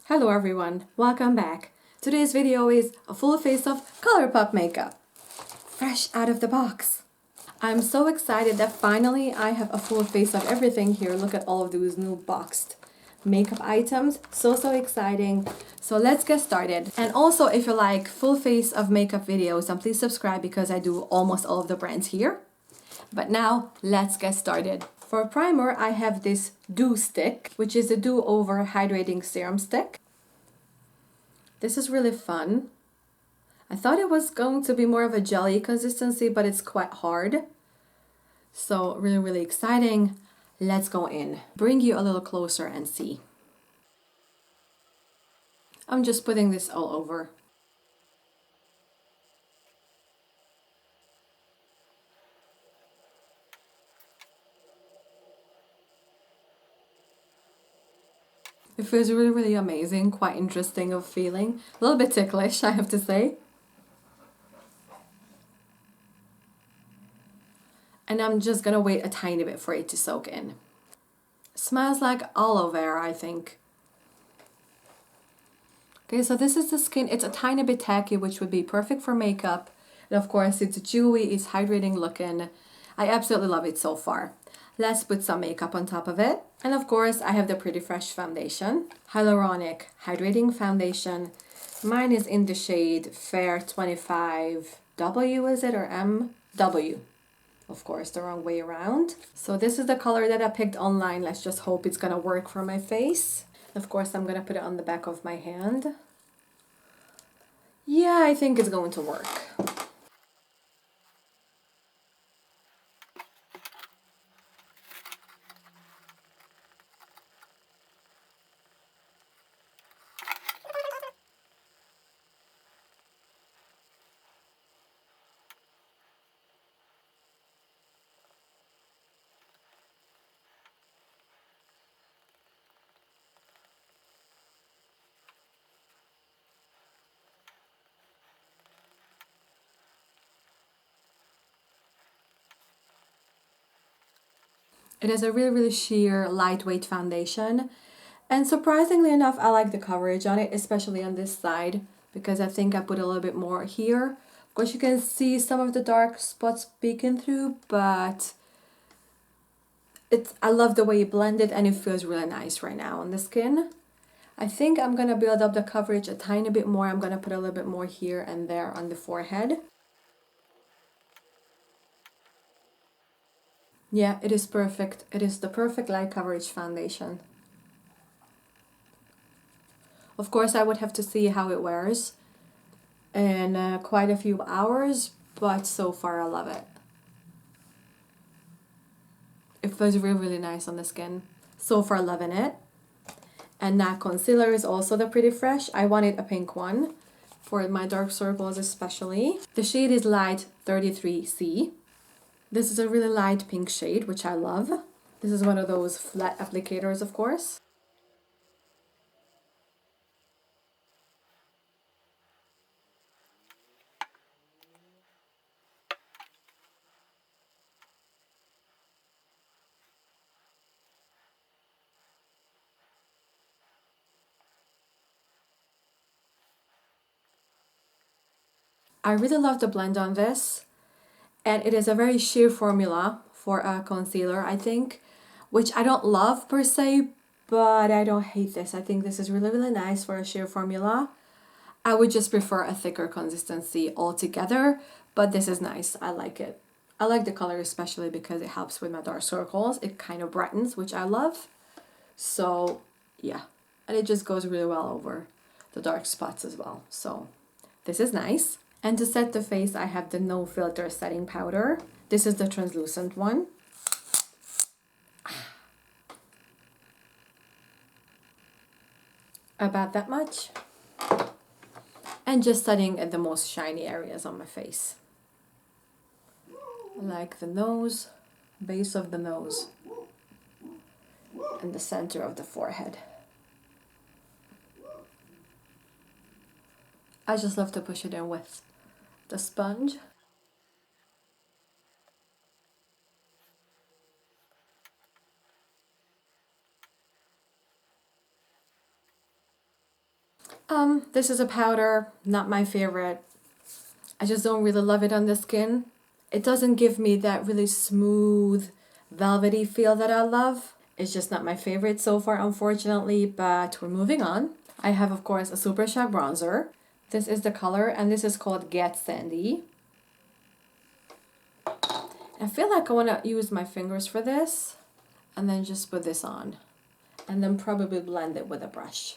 Hello everyone, welcome back. Today's video is a full face of ColourPop makeup. Fresh out of the box. I'm so excited that finally I have a full face of everything here. Look at all of those new boxed makeup items. So exciting. So let's get started. And also if you like full face of makeup videos, then please subscribe because I do almost all of the brands here. But now let's get started. For primer, I have this Dew Stick, which is a Dew Over Hydrating Serum Stick. This is really fun. I thought it was going to be more of a jelly consistency, but it's quite hard. So really exciting. Let's go in. Bring you a little closer and see. I'm just putting this all over. It feels really amazing, quite interesting of feeling. A little bit ticklish, I have to say. And I'm just gonna wait a tiny bit for it to soak in. Smells like aloe vera, I think. Okay, so this is the skin. It's a tiny bit tacky, which would be perfect for makeup. And of course, it's dewy, it's hydrating looking. I absolutely love it so far. Let's put some makeup on top of it. And of course, I have the Pretty Fresh foundation. Hyaluronic Hydrating Foundation. Mine is in the shade Fair 25W, is it, or MW? Of course, the wrong way around. So this is the color that I picked online. Let's just hope it's gonna work for my face. Of course, I'm gonna put it on the back of my hand. Yeah, I think it's going to work. It is a really sheer, lightweight foundation. And surprisingly enough, I like the coverage on it, especially on this side, because I think I put a little bit more here. Of course, you can see some of the dark spots peeking through, but I love the way it blended and it feels really nice right now on the skin. I think I'm gonna build up the coverage a tiny bit more. I'm gonna put a little bit more here and there on the forehead. Yeah, it is perfect. It is the perfect light coverage foundation. Of course, I would have to see how it wears in quite a few hours, but so far I love it. It feels really nice on the skin. So far loving it. And that concealer is also the Pretty Fresh. I wanted a pink one for my dark circles especially. The shade is Light 33C. This is a really light pink shade, which I love. This is one of those flat applicators, of course. I really love the blend on this. And it is a very sheer formula for a concealer, I think, which I don't love per se, but I don't hate this. I think this is really nice for a sheer formula. I would just prefer a thicker consistency altogether, but this is nice. I like it. I like the color especially because it helps with my dark circles. It kind of brightens, which I love. So yeah, and it just goes really well over the dark spots as well. So this is nice. And to set the face, I have the No Filter setting powder. This is the translucent one. About that much. And just setting at the most shiny areas on my face. Like the nose, base of the nose, and the center of the forehead. I just love to push it in with the sponge. This is a powder, not my favorite. I just don't really love it on the skin. It doesn't give me that really smooth, velvety feel that I love. It's just not my favorite so far, unfortunately, but we're moving on. I have, of course, a SuperShock bronzer. This is the color, and this is called Get Sandy. I feel like I want to use my fingers for this, and then just put this on, and then probably blend it with a brush.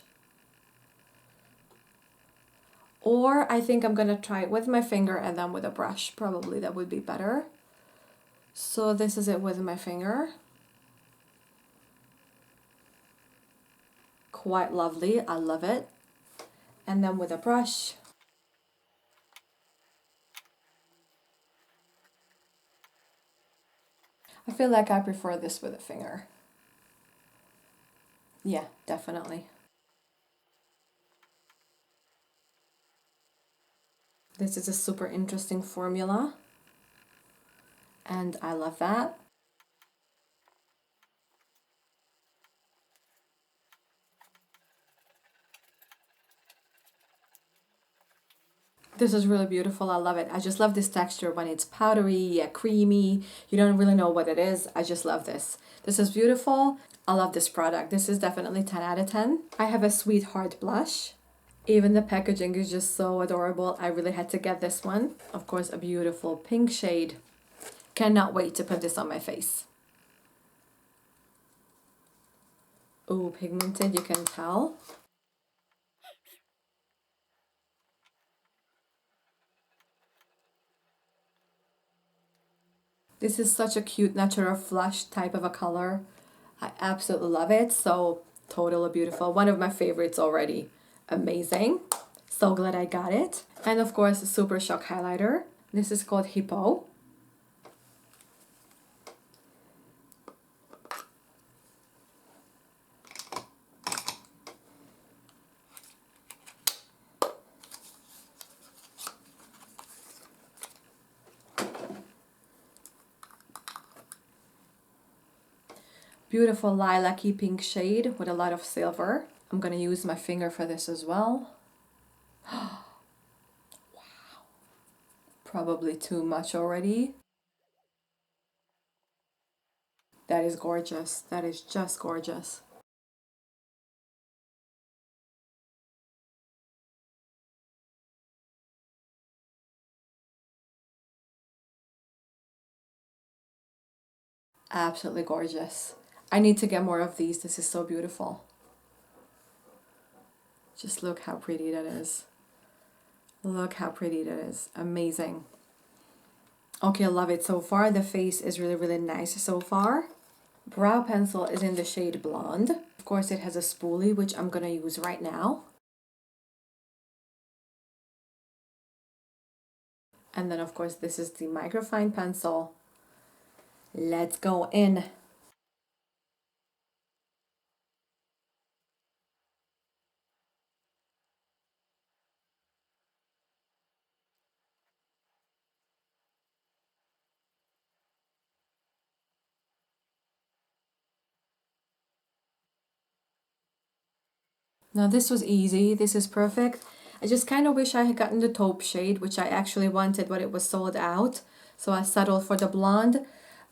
Or I think I'm gonna try it with my finger and then with a brush. Probably that would be better. So this is it with my finger. Quite lovely, I love it. And then with a brush. I feel like I prefer this with a finger. Yeah, definitely. This is a super interesting formula, and I love that. This is really beautiful, I love it. I just love this texture when it's powdery, creamy. You don't really know what it is. I just love this. This is beautiful. I love this product. This is definitely 10 out of 10. I have a Sweetheart blush. Even the packaging is just so adorable. I really had to get this one. Of course, a beautiful pink shade. Cannot wait to put this on my face. Ooh, pigmented, you can tell. This is such a cute natural flush type of a color. I absolutely love it. So totally beautiful. One of my favorites already. Amazing. So glad I got it. And of course, a SuperShock highlighter. This is called Hippo. Beautiful lilac-y pink shade with a lot of silver. I'm gonna use my finger for this as well. Wow. Probably too much already. That is gorgeous. That is just gorgeous. Absolutely gorgeous. I need to get more of these. This is so beautiful. Just look how pretty that is. Look how pretty that is. Amazing. Okay, I love it so far. The face is really, really nice so far. Brow pencil is in the shade Blonde. Of course, it has a spoolie, which I'm gonna use right now. And then, of course, this is the microfine pencil. Let's go in. Now this was easy. This is perfect. I just kind of wish I had gotten the taupe shade, which I actually wanted, but it was sold out. So I settled for the blonde.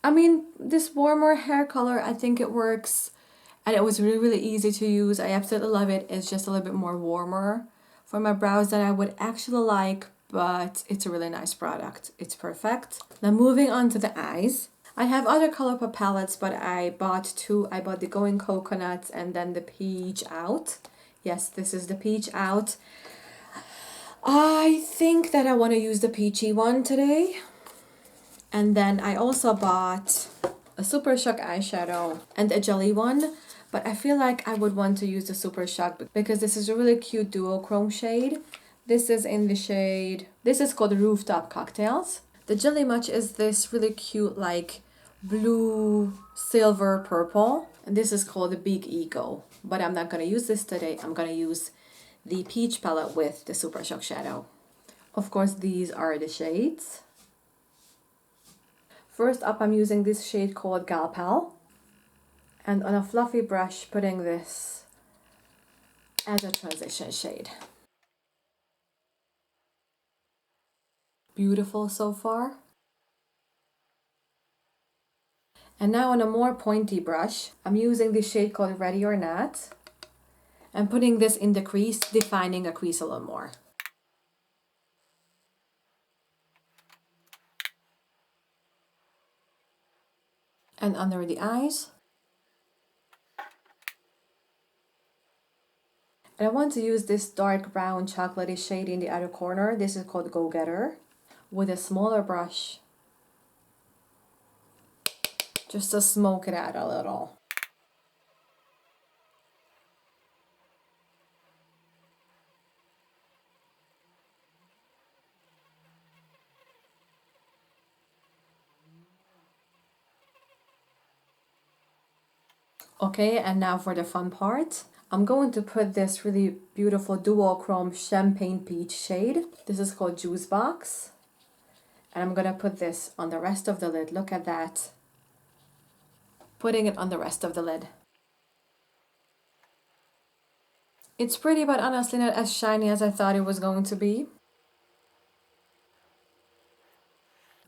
I mean, this warmer hair color, I think it works. And it was really, really easy to use. I absolutely love it. It's just a little bit more warmer for my brows than I would actually like, but it's a really nice product. It's perfect. Now moving on to the eyes. I have other ColourPop palettes, but I bought two. I bought the Going Coconuts and then the Peach Out. Yes, this is the Peach Out. I think that I want to use the peachy one today. And then I also bought a SuperShock eyeshadow and a jelly one. But I feel like I would want to use the SuperShock because this is a really cute duochrome shade. This is in the shade, this is called Rooftop Cocktails. The jelly much is this really cute like blue, silver, purple. And this is called the Big Ego. But I'm not going to use this today. I'm going to use the peach palette with the SuperShock shadow. Of course, these are the shades. First up, I'm using this shade called Gal Pal. And on a fluffy brush, putting this as a transition shade. beautiful so far. And now on a more pointy brush, I'm using the shade called Ready or Not. I'm putting this in the crease, defining a crease a little more. And under the eyes. And I want to use this dark brown chocolatey shade in the outer corner. This is called Go Getter. With a smaller brush. Just to smoke it out a little. Okay, and now for the fun part. I'm going to put this really beautiful duochrome champagne peach shade. This is called Juice Box. And I'm gonna put this on the rest of the lid. Look at that. Putting it on the rest of the lid. It's pretty, but honestly not as shiny as I thought it was going to be.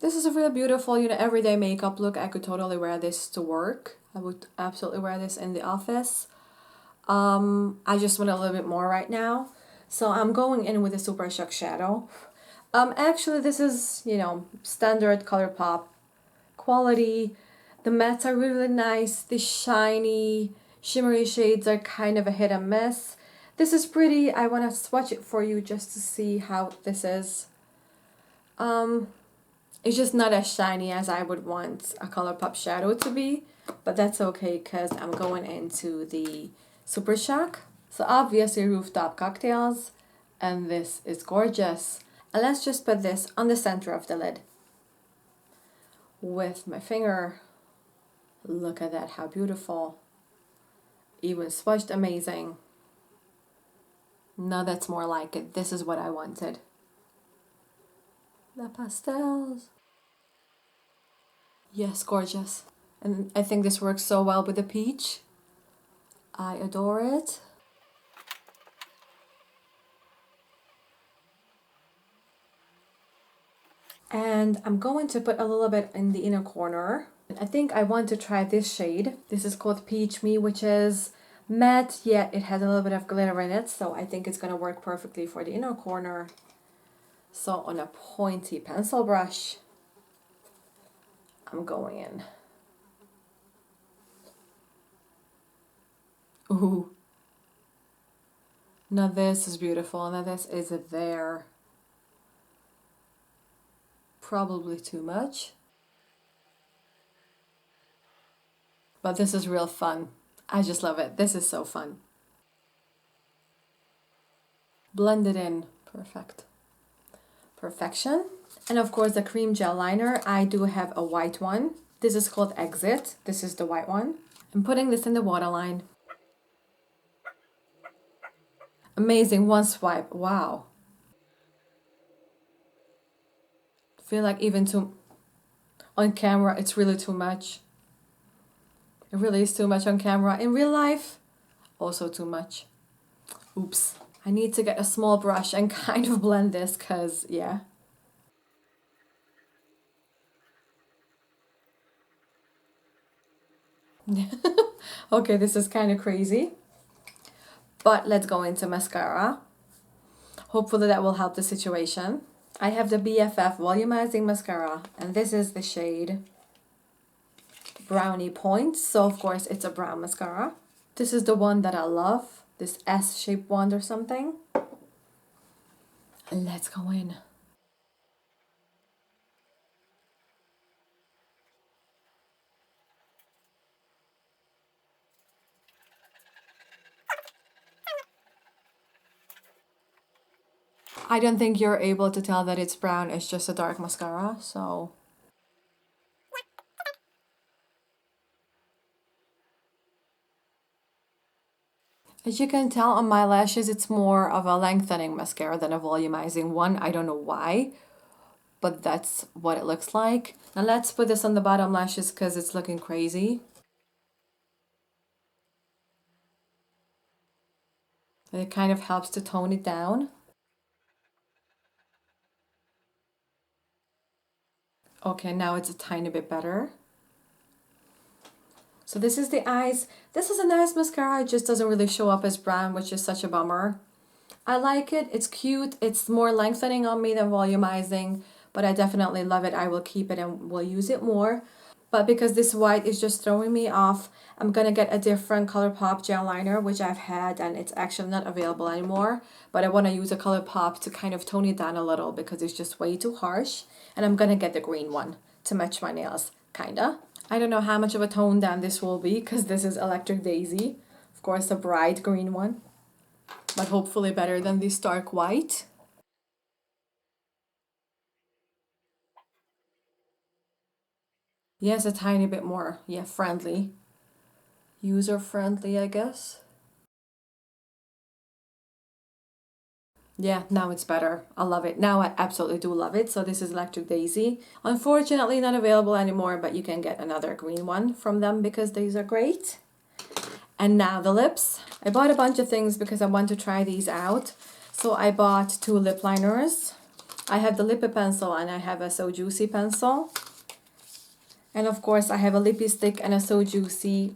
This is a really beautiful, everyday makeup look. I could totally wear this to work. I would absolutely wear this in the office. I just want a little bit more right now. So I'm going in with a SuperShock shadow. Actually, this is, standard ColourPop quality. The mattes are really nice. The shiny, shimmery shades are kind of a hit and miss. This is pretty. I want to swatch it for you just to see how this is. It's just not as shiny as I would want a ColourPop shadow to be, but that's okay because I'm going into the SuperShock. So obviously Rooftop cocktails, and this is gorgeous. And let's just put this on the center of the lid. With my finger. Look at that, how beautiful. Even swatched amazing. Now that's more like it. This is what I wanted. The pastels. Yes, gorgeous. And I think this works so well with the peach. I adore it. And I'm going to put a little bit in the inner corner. I think I want to try this shade. This is called Peach Me, which is matte, yet it has a little bit of glitter in it. So I think it's going to work perfectly for the inner corner. So on a pointy pencil brush, I'm going in. Ooh. Now this is beautiful. Now this is there. Probably too much. But this is real fun. I just love it. This is so fun. Blend it in. Perfect. Perfection. And of course the cream gel liner. I do have a white one. This is called Exit. This is the white one. I'm putting this in the waterline. Amazing. One swipe. Wow. Feel like even on camera it's really too much. It really is too much on camera. In real life, also too much. Oops. I need to get a small brush and kind of blend this because, yeah. Okay, this is kind of crazy. But let's go into mascara. Hopefully that will help the situation. I have the BFF Volumizing Mascara, and this is the shade Brownie Point. So of course it's a brown mascara. This is the one that I love. This S-shaped one or something. And let's go in. I don't think you're able to tell that it's brown. It's just a dark mascara, so... As you can tell on my lashes, it's more of a lengthening mascara than a volumizing one. I don't know why, but that's what it looks like. Now let's put this on the bottom lashes because it's looking crazy. It kind of helps to tone it down. Okay, now it's a tiny bit better. So this is the eyes. This is a nice mascara. It just doesn't really show up as brown, which is such a bummer. I like it. It's cute. It's more lengthening on me than volumizing, but I definitely love it. I will keep it and will use it more. But because this white is just throwing me off, I'm gonna get a different ColourPop gel liner, which I've had, and it's actually not available anymore. But I want to use a ColourPop to kind of tone it down a little because it's just way too harsh. And I'm gonna get the green one to match my nails, kinda. I don't know how much of a tone down this will be because this is Electric Daisy. Of course, a bright green one, but hopefully better than this dark white. Yes, a tiny bit more, yeah, friendly. User friendly, I guess. Yeah, now it's better. I love it. Now I absolutely do love it. So this is Electric Daisy. Unfortunately not available anymore, but you can get another green one from them because these are great. And now the lips. I bought a bunch of things because I want to try these out. So I bought 2 lip liners. I have the Lippy pencil and I have a So Juicy pencil. And of course I have a lippy stick and a So Juicy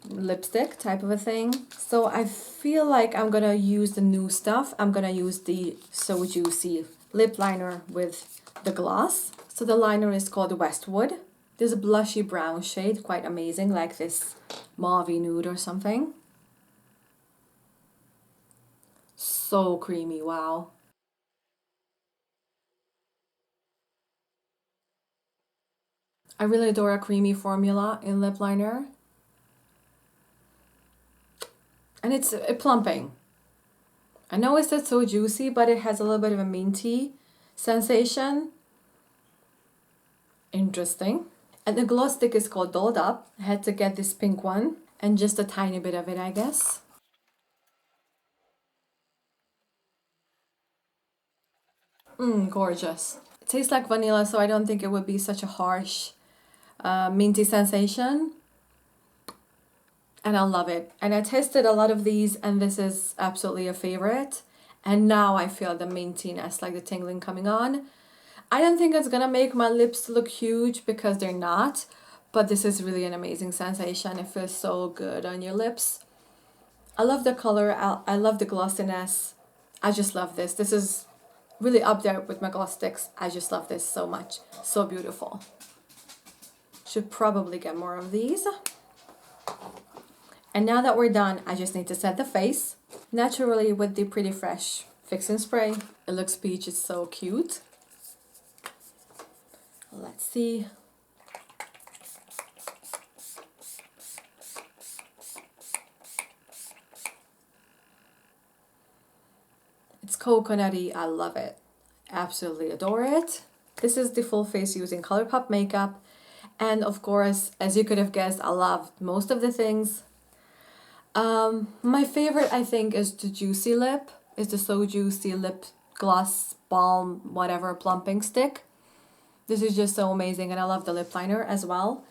lipstick type of a thing. So I feel like I'm gonna use the new stuff. I'm gonna use the So Juicy lip liner with the gloss. So the liner is called Westwood. This blushy brown shade, quite amazing, like this mauve nude or something. So creamy, wow. I really adore a creamy formula in lip liner. And it's plumping. I know it says So Juicy, but it has a little bit of a minty sensation. Interesting. And the gloss stick is called Dolled Up. I had to get this pink one and just a tiny bit of it, I guess. Gorgeous. It tastes like vanilla, so I don't think it would be such a harsh minty sensation. And I love it. And I tested a lot of these and this is absolutely a favorite. And now I feel the mintiness, like the tingling coming on. I don't think it's gonna make my lips look huge because they're not, but this is really an amazing sensation. It feels so good on your lips. I love the color. I love the glossiness. I just love this. This is really up there with my gloss sticks. I just love this so much. So beautiful. Should probably get more of these. And now that we're done, I just need to set the face. Naturally with the Pretty Fresh fixing spray. It looks peach, it's so cute. Let's see. It's coconutty, I love it. Absolutely adore it. This is the full face using ColourPop makeup. And of course, as you could have guessed, I love most of the things. My favorite, I think, is the Juicy Lip. Is the So Juicy Lip Gloss Balm, whatever, plumping stick. This is just so amazing, and I love the lip liner as well.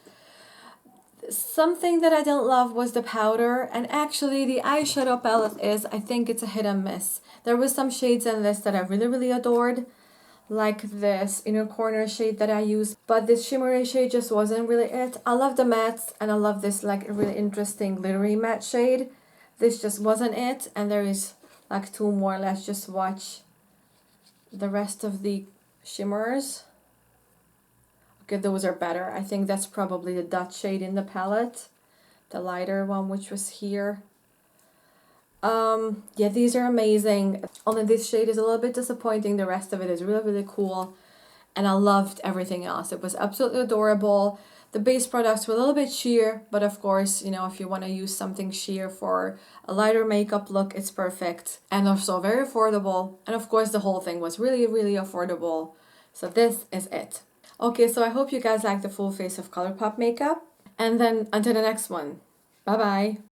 Something that I didn't love was the powder, and actually the eyeshadow palette is, I think it's a hit and miss. There was some shades in this that I really, really adored, like this inner corner shade that I use, but this shimmery shade just wasn't really it. I love the mattes, and I love this like really interesting glittery matte shade. This just wasn't it, and there is like 2 more. Let's just watch the rest of the shimmers. Okay, those are better. I think that's probably the dot shade in the palette, the lighter one, which was here. Yeah, these are amazing. Only this shade is a little bit disappointing. The rest of it is really, really cool. And I loved everything else. It was absolutely adorable. The base products were a little bit sheer, but of course, you know, if you want to use something sheer for a lighter makeup look, it's perfect. And also very affordable. And of course, the whole thing was really, really affordable. So this is it. Okay, so I hope you guys like the full face of ColourPop makeup. And then until the next one. Bye-bye.